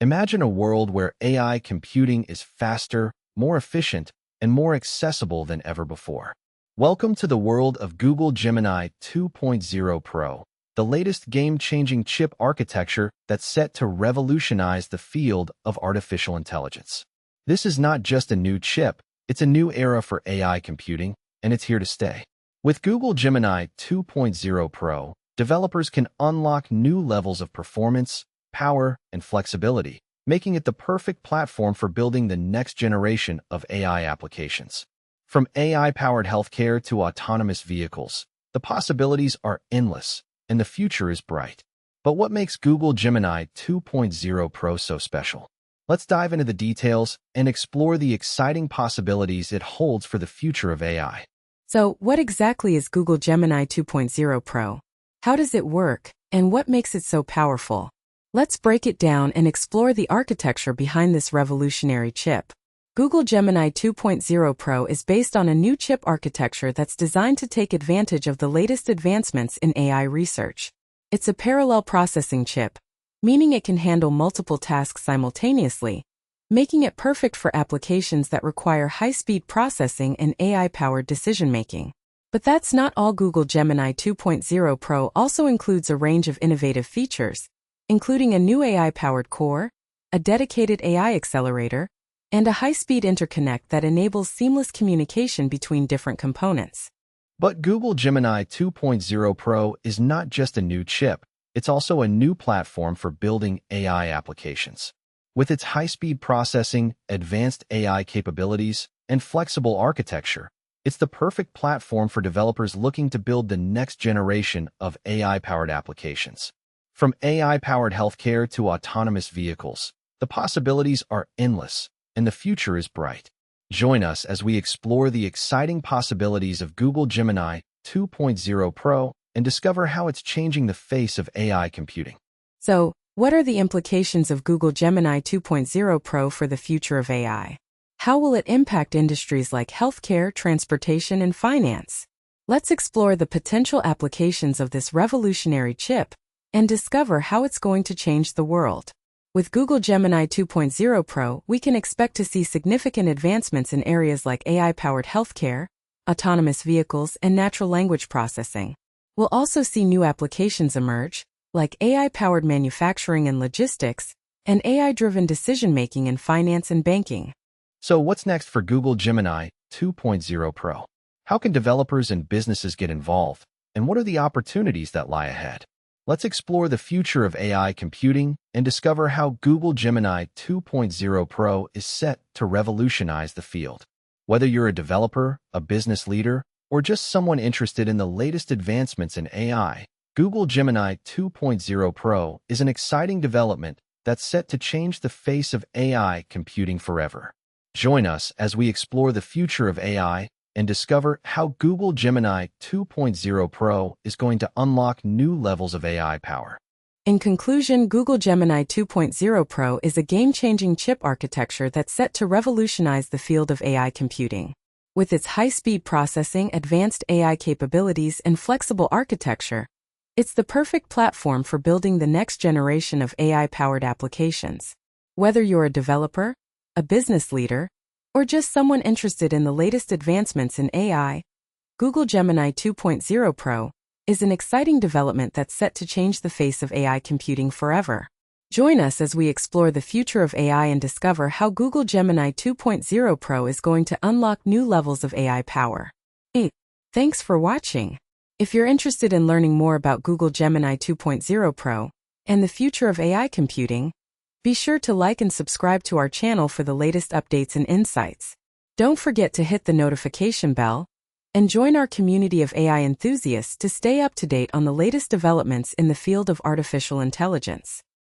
Imagine a world where AI computing is faster, more efficient, and more accessible than ever before. Welcome to the world of Google Gemini 2.0 Pro, the latest game-changing chip architecture that's set to revolutionize the field of artificial intelligence. This is not just a new chip, it's a new era for AI computing, and it's here to stay. With Google Gemini 2.0 Pro, developers can unlock new levels of performance, power, and flexibility, making it the perfect platform for building the next generation of AI applications. From AI-powered healthcare to autonomous vehicles, the possibilities are endless, and the future is bright. But what makes Google Gemini 2.0 Pro so special? Let's dive into the details and explore the exciting possibilities it holds for the future of AI. So, what exactly is Google Gemini 2.0 Pro? How does it work, and what makes it so powerful? Let's break it down and explore the architecture behind this revolutionary chip. Google Gemini 2.0 Pro is based on a new chip architecture that's designed to take advantage of the latest advancements in AI research. It's a parallel processing chip, meaning it can handle multiple tasks simultaneously, making it perfect for applications that require high-speed processing and AI-powered decision-making. But that's not all. Google Gemini 2.0 Pro also includes a range of innovative features, including a new AI-powered core, a dedicated AI accelerator, and a high-speed interconnect that enables seamless communication between different components. But Google Gemini 2.0 Pro is not just a new chip, it's also a new platform for building AI applications. With its high-speed processing, advanced AI capabilities, and flexible architecture, it's the perfect platform for developers looking to build the next generation of AI-powered applications. From AI-powered healthcare to autonomous vehicles, the possibilities are endless, and the future is bright. Join us as we explore the exciting possibilities of Google Gemini 2.0 Pro and discover how it's changing the face of AI computing. So, what are the implications of Google Gemini 2.0 Pro for the future of AI? How will it impact industries like healthcare, transportation, and finance? Let's explore the potential applications of this revolutionary chip and discover how it's going to change the world. With Google Gemini 2.0 Pro, we can expect to see significant advancements in areas like AI-powered healthcare, autonomous vehicles, and natural language processing. We'll also see new applications emerge, like AI-powered manufacturing and logistics, and AI-driven decision-making in finance and banking. So what's next for Google Gemini 2.0 Pro? How can developers and businesses get involved, and what are the opportunities that lie ahead? Let's explore the future of AI computing and discover how Google Gemini 2.0 Pro is set to revolutionize the field. Whether you're a developer, a business leader, or just someone interested in the latest advancements in AI, Google Gemini 2.0 Pro is an exciting development that's set to change the face of AI computing forever. Join us as we explore the future of AI and discover how Google Gemini 2.0 Pro is going to unlock new levels of AI power. In conclusion, Google Gemini 2.0 Pro is a game-changing chip architecture that's set to revolutionize the field of AI computing. With its high-speed processing, advanced AI capabilities, and flexible architecture, it's the perfect platform for building the next generation of AI-powered applications. Whether you're a developer, a business leader, or just someone interested in the latest advancements in AI, Google Gemini 2.0 Pro is an exciting development that's set to change the face of AI computing forever. Join us as we explore the future of AI and discover how Google Gemini 2.0 Pro is going to unlock new levels of AI power. Thanks for watching. If you're interested in learning more about Google Gemini 2.0 Pro and the future of AI computing, be sure to like and subscribe to our channel for the latest updates and insights. Don't forget to hit the notification bell and join our community of AI enthusiasts to stay up to date on the latest developments in the field of artificial intelligence.